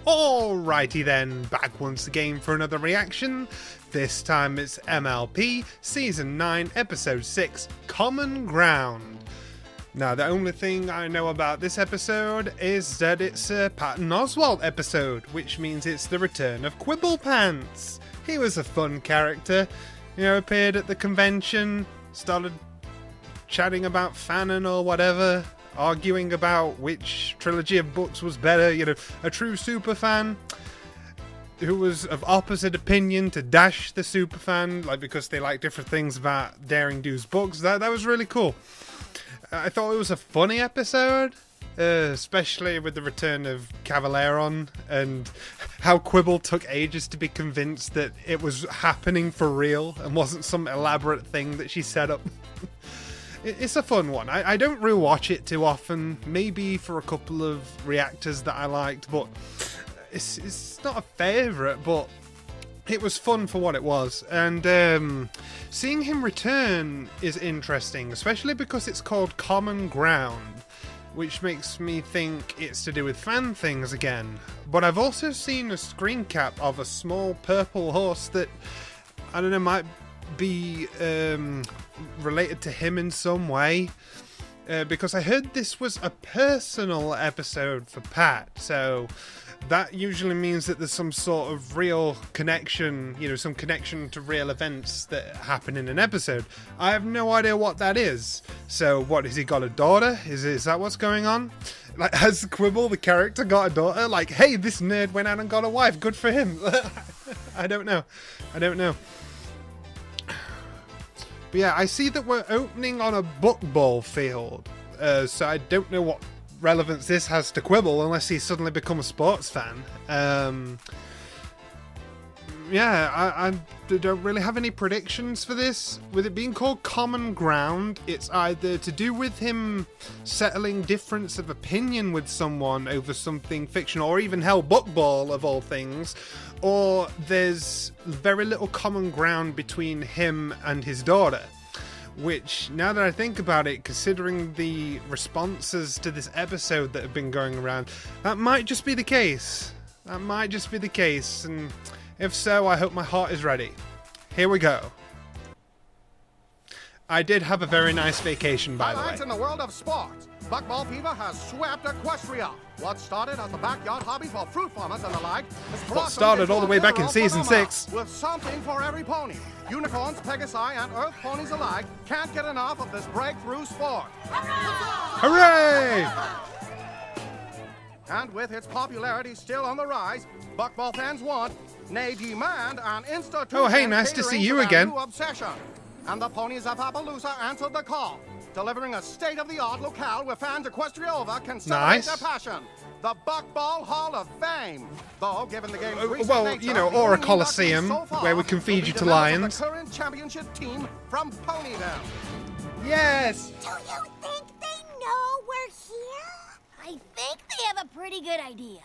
Alrighty then, back once again for another reaction. This time it's MLP Season 9 Episode 6, Common Ground. Now the only thing I know about this episode is that it's a Patton Oswalt episode, which means it's the return of Quibblepants. He was a fun character, you know, appeared at the convention, started chatting about Fanon or whatever, arguing about which trilogy of books was better, you know, a true superfan who was of opposite opinion to Dash the superfan, like, because they like different things about Daring Do's books. That was really cool. I thought it was a funny episode, especially with the return of Cavaleron and how Quibble took ages to be convinced that it was happening for real and wasn't some elaborate thing that she set up. It's a fun one. I don't rewatch it too often, maybe for a couple of reactors that I liked, but it's not a favourite, but it was fun for what it was. And seeing him return is interesting, especially because it's called Common Ground, which makes me think it's to do with fan things again. But I've also seen a screen cap of a small purple horse that, I don't know, might be related to him in some way, because I heard this was a personal episode for Pat, so that usually means that there's some sort of real connection, you know, some connection to real events that happen in an episode. I have no idea what that is. So what, has he got a daughter? Is that what's going on? Like, has Quibble the character got a daughter? Like, hey, this nerd went out and got a wife, good for him. I don't know. But yeah, I see that we're opening on a bookball field, so I don't know what relevance this has to Quibble unless he's suddenly become a sports fan. Yeah, I don't really have any predictions for this. With it being called Common Ground, it's either to do with him settling difference of opinion with someone over something fictional, or even hell, bookball of all things, or there's very little common ground between him and his daughter. Which, now that I think about it, considering the responses to this episode that have been going around, that might just be the case. And if so, I hope my heart is ready. Here we go. I did have a very nice vacation, by the way. In the world of sports, buckball fever has swept Equestria. What started as a backyard hobby for fruit farmers and the like has blossomed started all the way back in season 6. With something for every pony. Unicorns, Pegasi, and Earth ponies alike can't get enough of this breakthrough sport. Hooray! And with its popularity still on the rise, buckball fans want, nay demand, an institution. Oh, hey, nice to see you again. Obsession. And the ponies of Appaloosa answered the call, delivering a state-of-the-art locale where fans Equestria over can celebrate their passion. The Buckball Hall of Fame. Though, given the game's recent nature, you know, or a Coliseum where we can feed you to lions. The current championship team from Ponyville. Yes. Do you think they know we're here? I think they have a pretty good idea.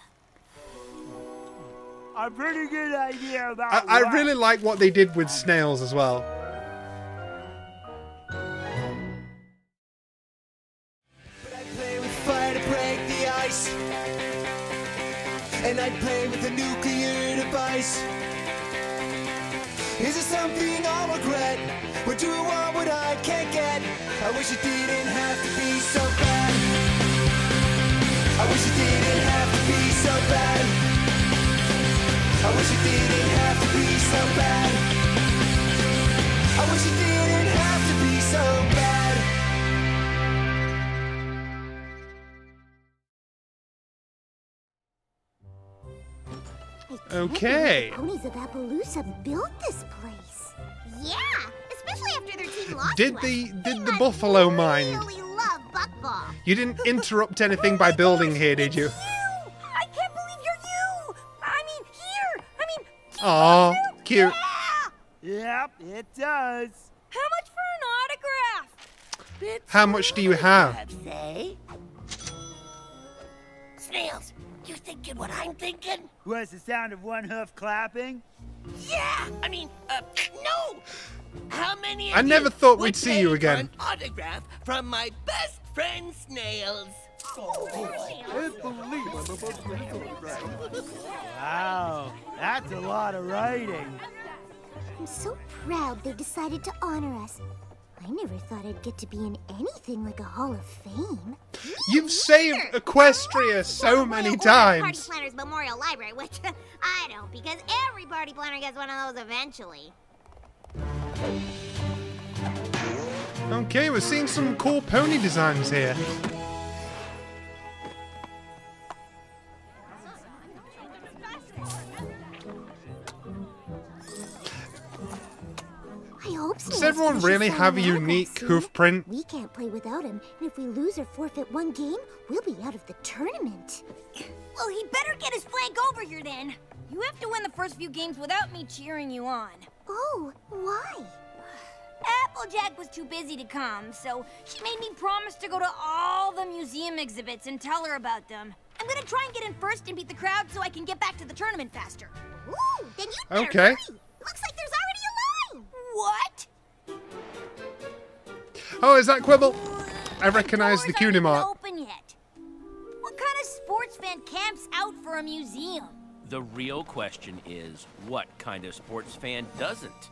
A pretty good idea about I really like what they did with snails as well. And I'd play with a nuclear device. Is it something I'll regret? Or do I want what I can't get? I wish it didn't have to be so bad. I wish it didn't have to be so bad. I wish it didn't have to be so bad. I wish it didn't have to be so bad. Okay. The ponies of Appaloosa built this place. Yeah, especially after their team lost. Did the buffalo mind? Really love buckball. You didn't interrupt anything by building here, did you? I can't believe you're you. I mean, here. Aw, cute. Yep, it does. How much for an autograph? How much do you have? Say. Snails, you thinking what I'm thinking? Was the sound of one hoof clapping? Yeah, I mean, no. How many? I never thought we'd see you again. An autograph from my best friend Snails. Wow, that's a lot of writing. I'm so proud they decided to honor us. I never thought I'd get to be in anything like a Hall of Fame. You've saved Equestria so many Party times. Planner's Memorial Library, which I don't, because every party planner gets one of those eventually. Okay, we're seeing some cool pony designs here. I hope so. Does everyone really have a unique hoof print? We can't play without him, and if we lose or forfeit one game, we'll be out of the tournament. Well, he better get his flank over here then. You have to win the first few games without me cheering you on. Oh, why? Applejack was too busy to come, so she made me promise to go to all the museum exhibits and tell her about them. I'm gonna try and get in first and beat the crowd so I can get back to the tournament faster. Ooh, then you better Okay. hurry. Looks like there's already a line. What? Oh, is that Quibble? I recognize the Doors cutie aren't mark. open yet. What kind of sports fan camps out for a museum? The real question is, what kind of sports fan doesn't?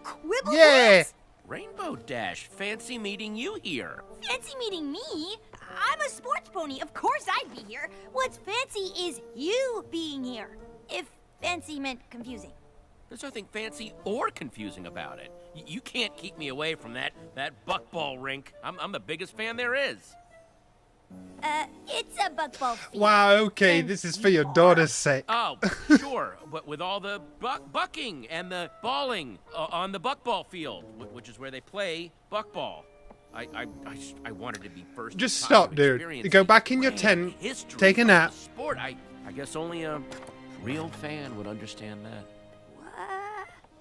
Quibble Yeah. does? Rainbow Dash, fancy meeting you here. Fancy meeting me? I'm a sports pony. Of course I'd be here. What's fancy is you being here. If fancy meant confusing. There's nothing fancy or confusing about it. You can't keep me away from that buckball rink. I'm the biggest fan there is. It's a buckball field. Wow, okay, this is for your daughter's sake. Oh, sure, but with all the bucking and the balling on the buckball field, which is where they play buckball. I wanted to be first. Just in time stop, to dude. experience You go the back in your grand tent, history take a of nap. the sport. I guess only a real fan would understand that.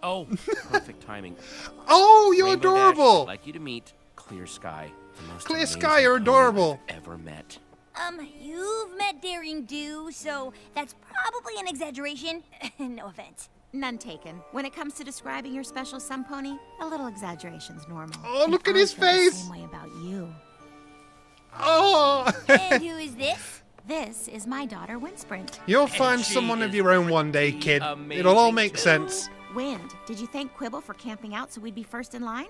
Oh, perfect timing. Oh, you're Rainbow Dash, adorable. I'd like you to meet Clear Sky, the most Clear amazing Sky, you're pony adorable. I've ever met. You've met Daring Do, so that's probably an exaggeration. No offense. None taken. When it comes to describing your special sun pony, a little exaggeration's normal. Oh, And look at I his feel the face. same way about you. Oh. And who is this? This is my daughter, Windsprint. You'll find she someone of is your own one day, kid. amazing It'll all make too. sense. Wind, did you thank Quibble for camping out so we'd be first in line?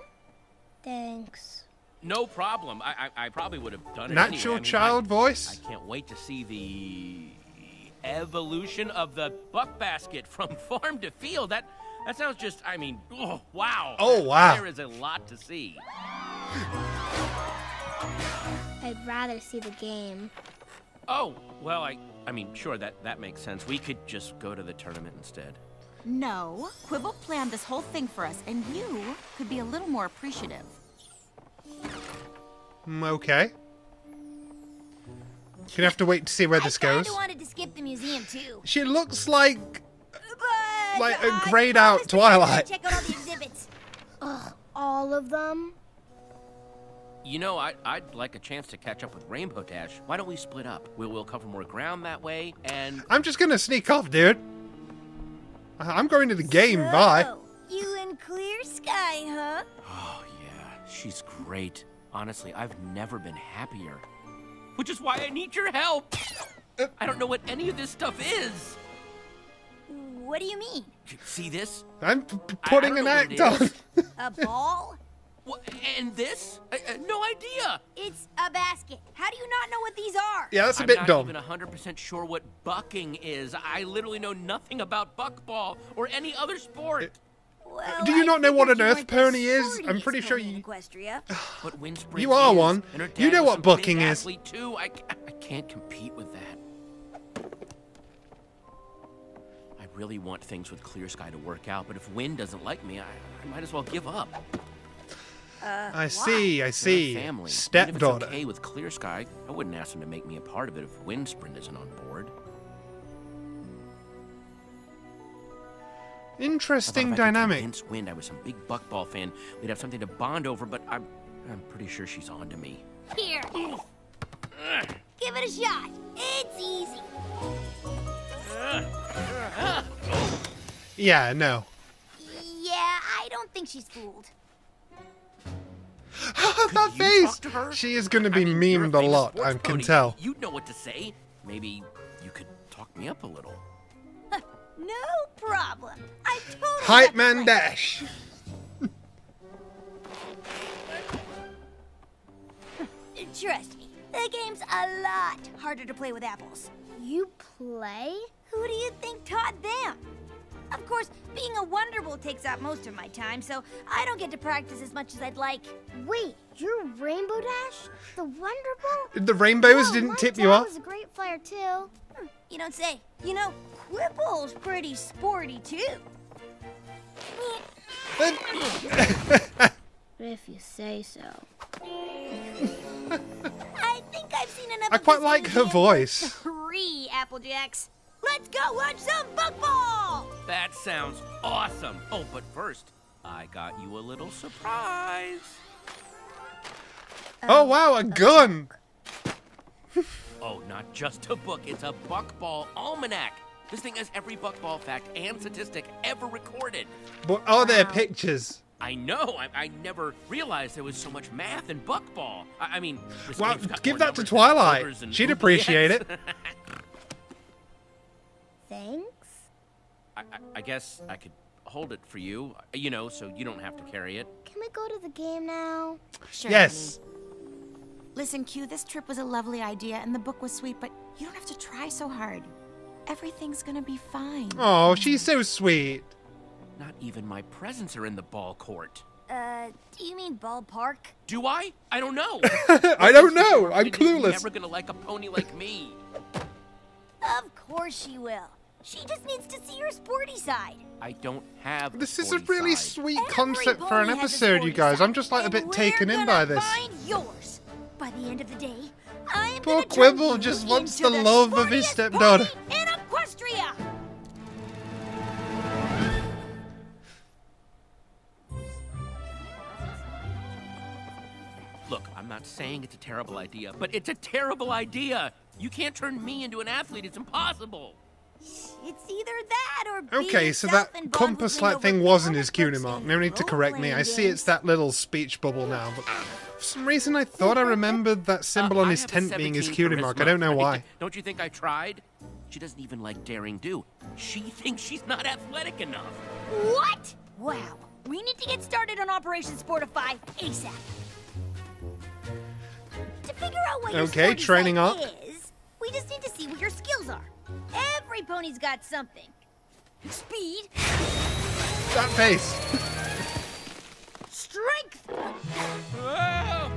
Thanks. No problem. I probably would have done it Natural anyway. I mean, child I voice. can't wait to see the evolution of the buck basket from farm to field. That sounds just, I mean, oh, wow. Oh, wow. There is a lot to see. I'd rather see the game. Oh, well, I mean, sure, that makes sense. We could just go to the tournament instead. No. Quibble planned this whole thing for us, and you could be a little more appreciative. Okay. You're gonna have to wait to see where this I goes. kinda wanted to skip the museum too. She looks like But Like a I grayed out promised to come Twilight. and check out all the exhibits. All of them? You know, I'd like a chance to catch up with Rainbow Dash. Why don't we split up? We'll cover more ground that way, and I'm just gonna sneak off, dude. I'm going to the game. Bye. So, you and Clear Sky, huh? oh yeah, she's great. Honestly, I've never been happier. Which is why I need your help. I don't know what any of this stuff is. What do you mean? See this? I'm I putting don't an know what act it on. is. A ball? What, and this? No idea. It's a basket. How do you not know what these are? Yeah, that's a I'm bit not dumb. even 100% sure what bucking is. I literally know nothing about buckball or any other sport. Well, Do you I not know what figured an you earth weren't the pony is? I'm sportiest pretty sure pony in you- Equestria. But Windsprint You are is, one. and her You dad know was what some bucking big is. athlete too. I can't compete with that. I really want things with Clear Sky to work out, but if Wind doesn't like me, I might as well give up. I see. I They're a see. family. Even if Stepdaughter. it's okay with Clear Sky, I wouldn't ask them to make me a part of it if Windsprint isn't on board. Interesting I thought if I could dynamic. convince Wind I was some big buckball fan, we'd have something to bond over, but I'm pretty sure she's on to me. Here. Give it a shot. It's easy. Yeah. No. Yeah, I don't think she's fooled. That you face! talk to her? She is going to be I mean, you're memed a famous lot, sports I can pony. tell. You'd know what to say. Maybe you could talk me up a little. No problem. I'm totally Hype up Man for it. Dash! Trust me, the game's a lot harder to play with apples. You play? Who do you think taught them? Of course, being a Wonderbolt takes up most of my time, so I don't get to practice as much as I'd like. Wait, you're Rainbow Dash? The Wonderbolt? The rainbows Whoa, didn't my tip dad you off? was a great flyer too. You don't say. You know, Quibble's pretty sporty too. If you say so. I think I've seen enough. I of quite this like her museum voice. for 3 Applejacks. Let's go watch some Buckball! That sounds awesome. Oh, but first, I got you a little surprise. Oh wow, a gun! Oh, not just a book, it's a Buckball Almanac. This thing has every Buckball fact and statistic ever recorded. But are there pictures? I know, I never realized there was so much math in Buckball. I mean, this Well, game's got give more that to numbers than Twilight. Ogres and She'd Oubliettes. appreciate it. Thanks? I guess I could hold it for you, you know, so you don't have to carry it. Can we go to the game now? Sure, Yes. honey. Listen, Q, this trip was a lovely idea and the book was sweet, but you don't have to try so hard. Everything's gonna be fine. Oh, she's so sweet. Not even my presents are in the ball court. Do you mean ballpark? Do I? I don't know. I don't know. I'm She's clueless. never gonna like a pony like me. Of course she will. She just needs to see her sporty side. I don't have. This a is a sporty really side. sweet Every concept for an pony has a episode, you sporty guys. side, I'm just like a and bit we're taken in gonna by this. Find yours. By the end of the day, I am Poor gonna turn Quibble you just wants into the love of his sportiest stepdaughter. pony in Equestria. Look, I'm not saying it's a terrible idea, but it's a terrible idea. You can't turn me into an athlete. It's impossible. It's either that or be Okay, so yourself that and compass-like bond with thing me wasn't over his cutie books mark. and No need to correct me. I see it's role-playing that little speech bubble now, but for some reason I thought I remembered that symbol on I his have a tent being his 17 cutie mark. I charisma, don't know right? why. Don't you think I tried? She doesn't even like daring do. She thinks she's not athletic enough. What? Wow. We need to get started on Operation Sportify ASAP. To figure out what your Okay, sporty training side up. is, we just need to see what your skills are. Every pony's got something. Speed, That face. strength, Whoa!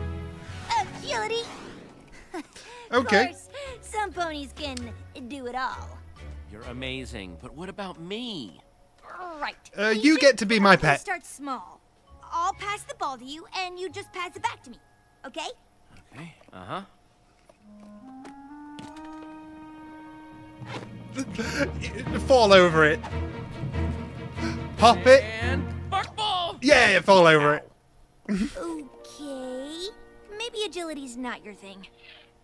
agility. Okay. Of course, some ponies can do it all. You're amazing, but what about me? Right. You get to be my Let's pet. start small. I'll pass the ball to you, and you just pass it back to me. Okay? Okay, uh-huh. Fall over it. Pop it. And Buckball! Yeah, fall over it. Okay. Maybe agility's not your thing.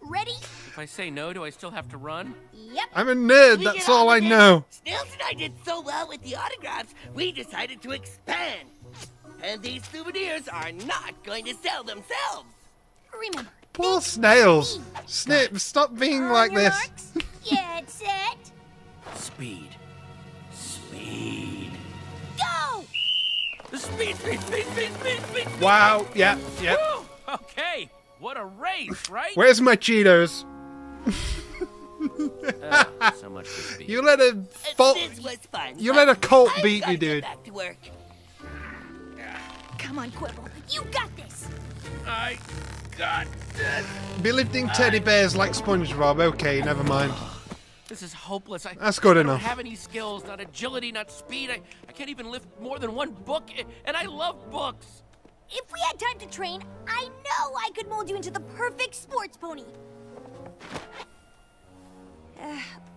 Ready? If I say no, do I still have to run? Yep. I'm a nerd, that's all I know. Snails and I did so well with the autographs, we decided to expand. And these souvenirs are not going to sell themselves. Remember. Poor snails. Snip, stop being On like your this. marks, get set, Speed. Speed. go! Speed, speed, speed, speed, speed, speed. Wow, yeah, yeah. Woo! Okay, what a race, right? Where's my Cheetos? So much for speed. You let a fault. This was fun. You but let a colt I've beat gotta you, get dude. Back to work. Come on, Quibble. You got this. I got this. Be lifting teddy bears like SpongeBob. Okay, never mind. This is hopeless. That's good I enough. don't have any skills, not agility, not speed. I can't even lift more than one book, and I love books. If we had time to train, I know I could mold you into the perfect sports pony.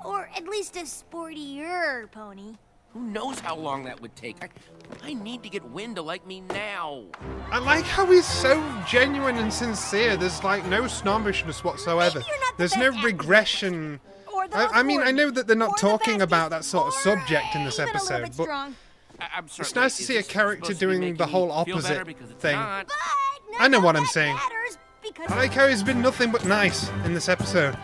Or at least a sportier pony. Who knows how long that would take? I need to get Wynn to like me now. I like how he's so genuine and sincere. There's like no snobbishness whatsoever. Maybe you're not the There's best no athlete, regression. Or the I mean, I know that they're or not the talking about fastest, that sort of or subject in this even a little episode, bit but strong. I'm sorry. it's nice to see a character doing the whole opposite thing. Not. But I know what I'm saying. Matters because I like how he's been nothing but nice in this episode.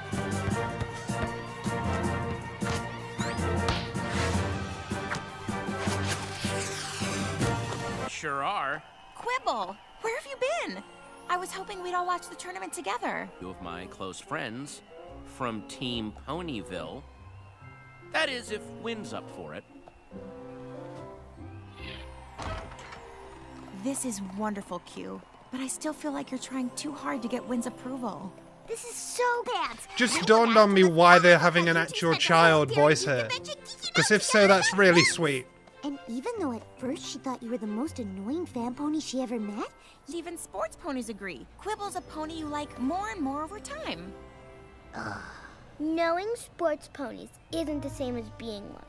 Sure are. Quibble, where have you been? I was hoping we'd all watch the tournament together. Two of my close friends from Team Ponyville. That is, if Wynn's up for it. This is wonderful, Q, but I still feel like you're trying too hard to get Wynn's approval. This is so bad. Just dawned on me why they're having an actual child voice her. Because if so, that's really sweet. And even though at first she thought you were the most annoying fan pony she ever met, Even sports ponies agree. Quibble's a pony you like more and more over time. Knowing sports ponies isn't the same as being one.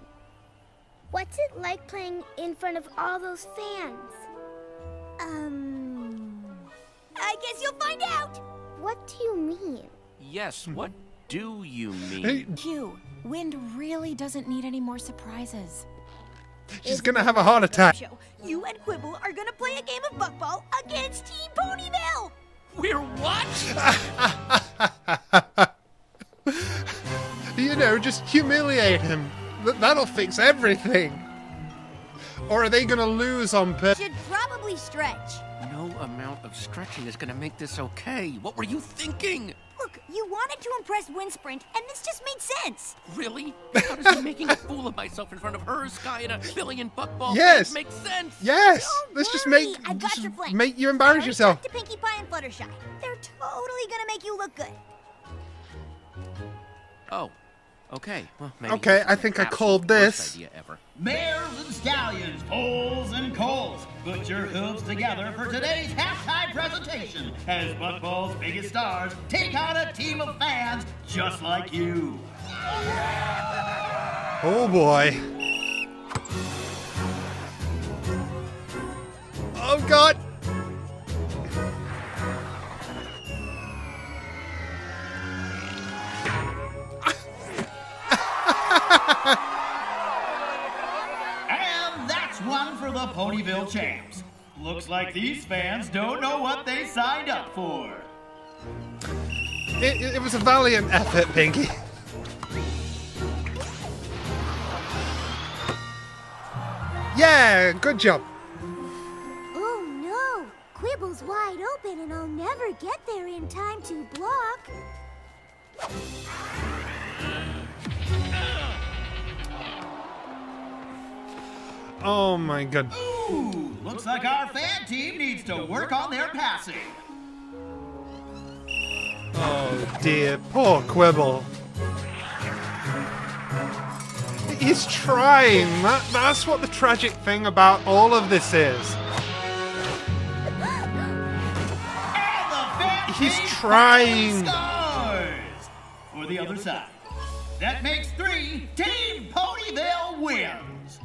What's it like playing in front of all those fans? I guess you'll find out. What do you mean? Yes, what do you mean? Q, Wind really doesn't need any more surprises. She's gonna have a heart attack. You and Quibble are gonna play a game of buckball against Team Ponyville. We're what? You know, just humiliate him. That'll fix everything. Or are they gonna lose on purpose? Should probably stretch. No amount of stretching is gonna make this okay. What were you thinking? Look, you wanted to impress Windsprint, and this just made sense. Really? How does me making a fool of myself in front of her, Sky, and a billion buckball Yes. fans make sense? Yes! Don't Let's just worry, make I've got your flank. make you embarrass yourself. To Pinkie Pie and Fluttershy. They're totally gonna make you look good. Oh, okay. Well, maybe Okay, this is I the think I absolute called worst this. idea ever. Mares and stallions, foals and colts, put your hooves together for today's halftime presentation as Buckball's biggest stars take on a team of fans just like you. Oh boy. Oh god. And that's one for the Ponyville champs. Looks like these fans don't know what they signed up for. It was a valiant effort, Pinky. Yeah, good job. oh no! Quibble's wide open and I'll never get there in time to block. Oh my god. Ooh, looks like our fan team needs to work on their passing. Oh dear, poor Quibble. He's trying. That's what the tragic thing about all of this is. And the fan He's team trying. scores for the other side. That makes 3. Team Ponyville wins.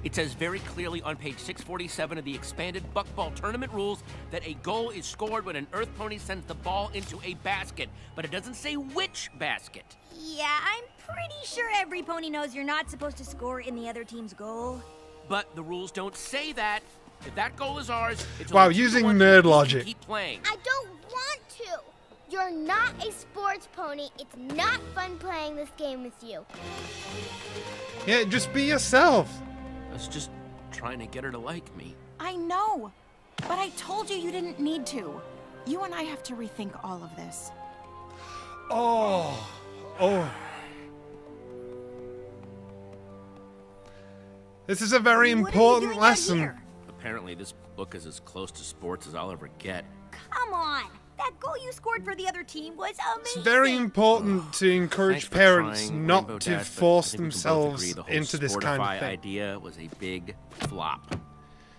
It says very clearly on page 647 of the expanded Buckball tournament rules that a goal is scored when an Earth Pony sends the ball into a basket, but it doesn't say which basket. Yeah, I'm pretty sure every pony knows you're not supposed to score in the other team's goal. But the rules don't say that. If that goal is ours, it's Wow, only 2 to using 1 nerd to logic. Keep playing. I don't want to. You're not a sports pony. It's not fun playing this game with you. Yeah, just be yourself. I was just trying to get her to like me. I know, but I told you didn't need to. You and I have to rethink all of this. Oh. Oh. This is a very What are you important doing out lesson. here? Apparently, this book is as close to sports as I'll ever get. Come on! That goal you scored for the other team was amazing! It's very important to encourage Thanks for parents trying, not Rainbow to Dash, but force I think we can both themselves agree the whole into this kind of Sportify thing. idea was a big flop.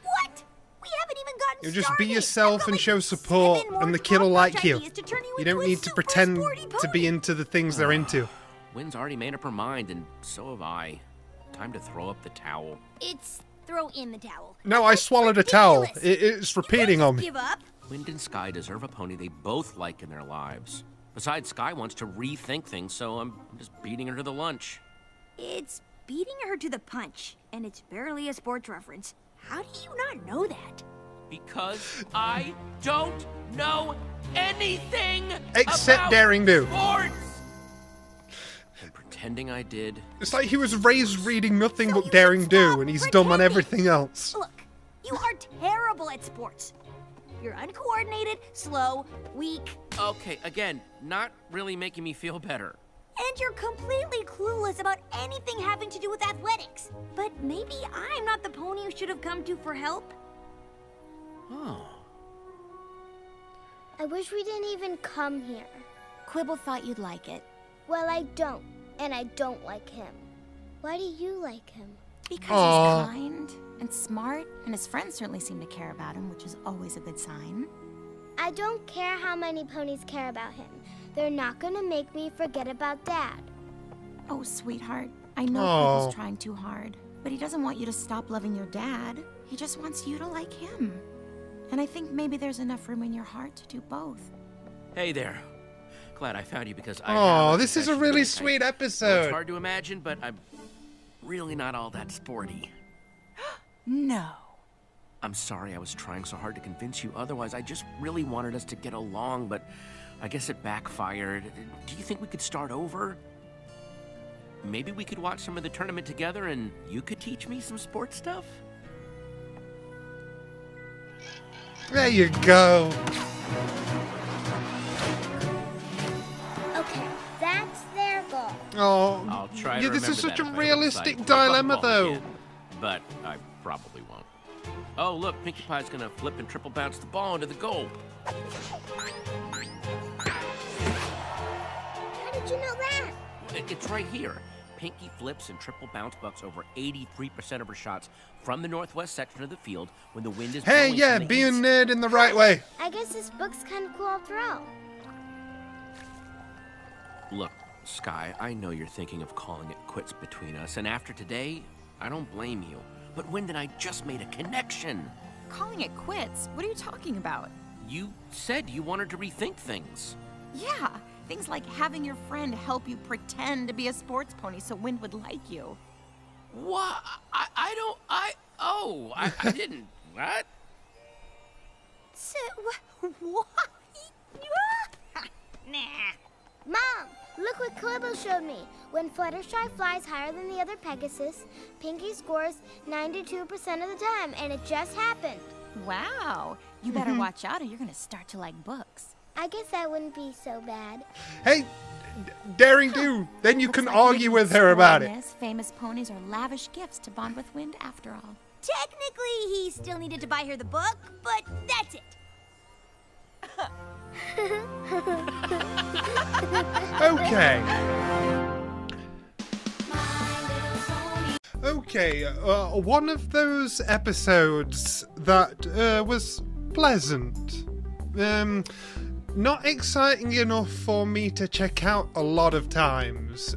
What? We haven't even gotten You just started. be yourself I've got and like show support, 7 more and the kid will Pop-Punch like you. ideas to turn You into don't a need to super pretend sporty to pony. be into the things they're into. Wynn's already made up her mind, and so have I. Time to throw up the towel. It's throw in the towel. No, I swallowed a towel. ridiculous. It's repeating on me. Give up? Wind and Sky deserve a pony they both like in their lives. Besides, Sky wants to rethink things, so I'm just beating her to the lunch. It's beating her to the punch, and it's barely a sports reference. How do you not know that? Because I don't know anything except about Daring Do. sports. And pretending I did. It's like he was raised reading nothing but Daring Do, and he's dumb on everything else. Look, you are terrible at sports. You're uncoordinated, slow, weak, Okay, again, not really making me feel better. and you're completely clueless about anything having to do with athletics. But maybe I'm not the pony you should have come to for help. Oh. I wish we didn't even come here. Quibble thought you'd like it. Well, I don't, and I don't like him. Why do you like him? Because Aww. he's kind and smart, and his friends certainly seem to care about him, which is always a good sign. I don't care how many ponies care about him. They're not gonna make me forget about Dad. Oh, sweetheart, I know Aw. Quibble's trying too hard, but he doesn't want you to stop loving your dad. He just wants you to like him. And I think maybe there's enough room in your heart to do both. Hey there. Glad I found you because I Oh, have this is a confession to really make. sweet Well, episode. it's hard to imagine, but I'm really not all that sporty. No. I'm sorry I was trying so hard to convince you otherwise. I just really wanted us to get along, but I guess it backfired. Do you think we could start over? Maybe we could watch some of the tournament together and you could teach me some sports stuff? There you go. Okay, that's their goal. Oh, I'll try yeah, to this remember is such that a if I ever realistic decide to play dilemma, buckball though. again. But I probably won't. Oh, look, Pinkie Pie's gonna flip and triple bounce the ball into the goal. How did you know that? It's right here. Pinkie flips and triple bounce bucks over 83% of her shots from the northwest section of the field when the wind is Hey, blowing yeah, from the being east. nerd in the right way. I guess this book's kind of cool after all. Look, Sky, I know you're thinking of calling it quits between us, and after today, I don't blame you. But Wind and I just made a connection. Calling it quits? What are you talking about? You said you wanted to rethink things. Yeah, things like having your friend help you pretend to be a sports pony so Wind would like you. What? I didn't. What? So, what? Nah. Mom, look what Quibble showed me. When Fluttershy flies higher than the other Pegasus, Pinkie scores 92% of the time, and it just happened. Wow, you better watch out or you're gonna start to like books. I guess that wouldn't be so bad. Hey, Daring Do. Then you Looks can like argue Wind with her about it. spoilness. Famous ponies are lavish gifts to bond with Wind after all. Technically, he still needed to buy her the book, but that's it. Okay. Okay, one of those episodes that was pleasant. Not exciting enough for me to check out a lot of times.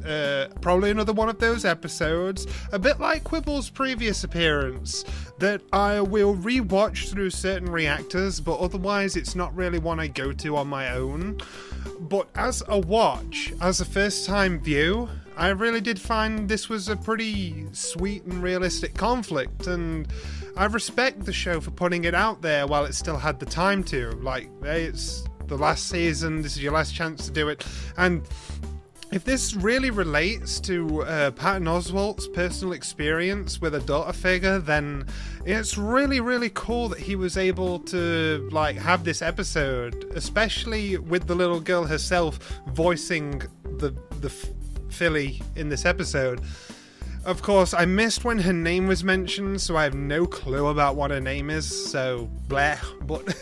Probably another one of those episodes, a bit like Quibble's previous appearance, that I will rewatch through certain reactors, but otherwise it's not really one I go to on my own. But as a watch, as a first-time view, I really did find this was a pretty sweet and realistic conflict, and I respect the show for putting it out there while it still had the time to. Like, hey, it's the last season, this is your last chance to do it. And if this really relates to Patton Oswalt's personal experience with a daughter figure, then it's really, really cool that he was able to like have this episode, especially with the little girl herself voicing the filly in this episode. Of course, I missed when her name was mentioned, so I have no clue about what her name is, so bleh, but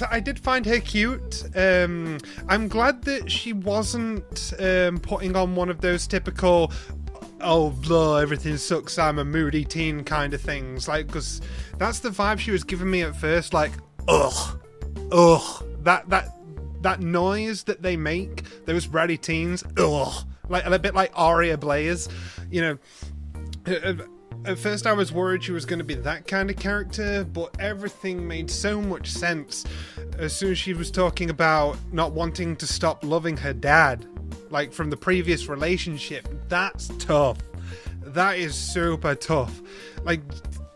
I did find her cute. I'm glad that she wasn't putting on one of those typical, oh, blah, everything sucks, I'm a moody teen kind of things, like, because that's the vibe she was giving me at first, like, ugh, that noise that they make, those bratty teens, ugh, like a bit like Aria Blaze, you know. At first I was worried she was going to be that kind of character, but everything made so much sense as soon as she was talking about not wanting to stop loving her dad, like from the previous relationship. That's tough. That is super tough. Like,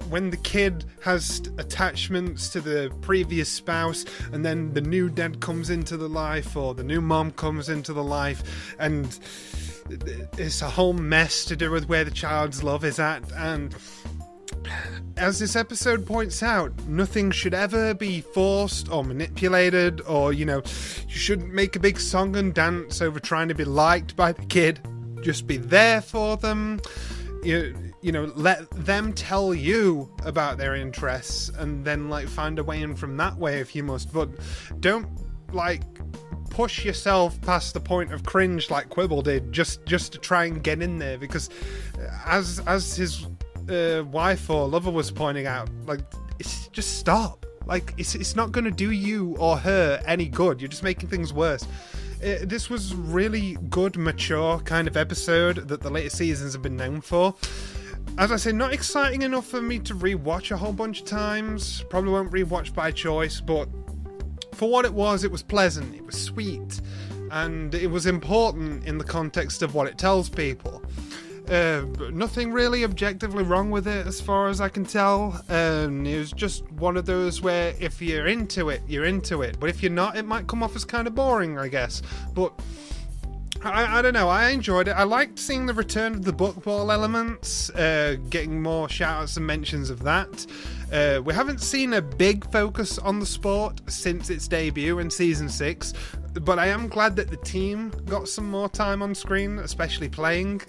when the kid has attachments to the previous spouse, and then the new dad comes into the life, or the new mom comes into the life, and it's a whole mess to do with where the child's love is at. And as this episode points out, nothing should ever be forced or manipulated, or, you shouldn't make a big song and dance over trying to be liked by the kid. Just be there for them. Let them tell you about their interests, and then find a way in from that way if you must. But don't push yourself past the point of cringe like Quibble did just to try and get in there, because as his wife or lover was pointing out, just stop. It's not going to do you or her any good. You're just making things worse. This was really good, mature kind of episode that the later seasons have been known for. As I say, not exciting enough for me to rewatch a whole bunch of times. Probably won't rewatch by choice, but for what it was pleasant, it was sweet, and it was important in the context of what it tells people. Nothing really objectively wrong with it as far as I can tell. It was just one of those where if you're into it, you're into it. But if you're not, it might come off as kind of boring, I guess. But I don't know, I enjoyed it. I liked seeing the return of the Buckball elements, getting more shout-outs and mentions of that. We haven't seen a big focus on the sport since its debut in Season 6, but I am glad that the team got some more time on screen, especially playing.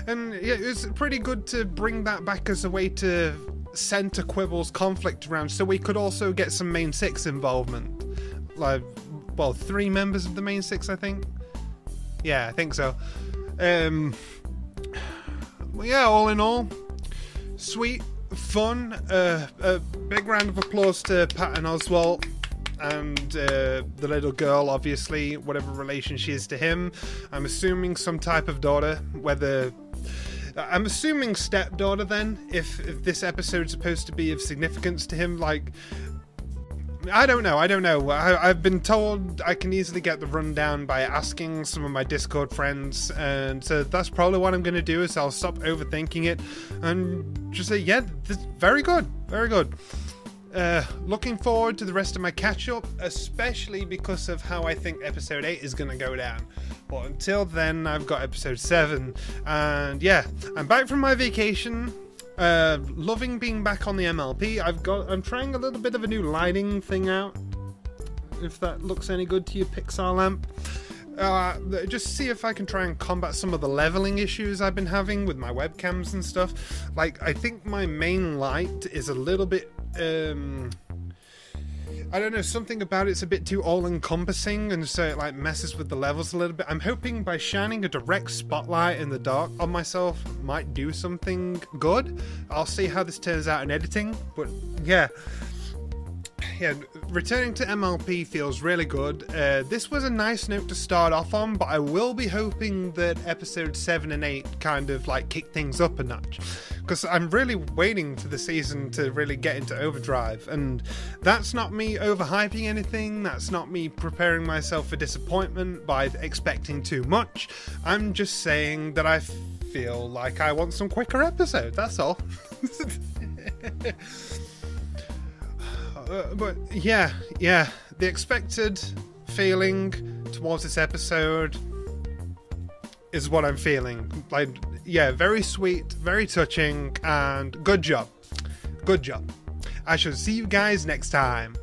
And yeah, it was pretty good to bring that back as a way to center Quibble's conflict around, so we could also get some Main 6 involvement. 3 members of the Main 6, I think. Yeah, I think so. All in all, sweet, fun. A big round of applause to Pat and Oswald, and the little girl, obviously, whatever relation she is to him. I'm assuming some type of daughter, I'm assuming stepdaughter then, if this episode's supposed to be of significance to him. I don't know. I've been told I can easily get the rundown by asking some of my Discord friends, and so that's probably what I'm going to do, is I'll stop overthinking it and just say, yeah, this, very good. Looking forward to the rest of my catch-up, especially because of how I think Episode 8 is going to go down. But until then, I've got Episode 7, and yeah, I'm back from my vacation. Loving being back on the MLP. I'm trying a little bit of a new lighting thing out, if that looks any good to you, Pixar lamp. Just see if I can try and combat some of the leveling issues I've been having with my webcams and stuff. I think my main light is a little bit I don't know, something about it's a bit too all-encompassing, and so it messes with the levels a little bit. I'm hoping by shining a direct spotlight in the dark on myself might do something good. I'll see how this turns out in editing, but yeah, returning to MLP feels really good. This was a nice note to start off on, but I will be hoping that episodes 7 and 8 kind of kick things up a notch, because I'm really waiting for the season to really get into overdrive, and that's not me overhyping anything, that's not me preparing myself for disappointment by expecting too much. I'm just saying that I feel like I want some quicker episodes, that's all. But yeah, the expected feeling towards this episode is what I'm feeling. Very sweet, very touching, and good job. I shall see you guys next time.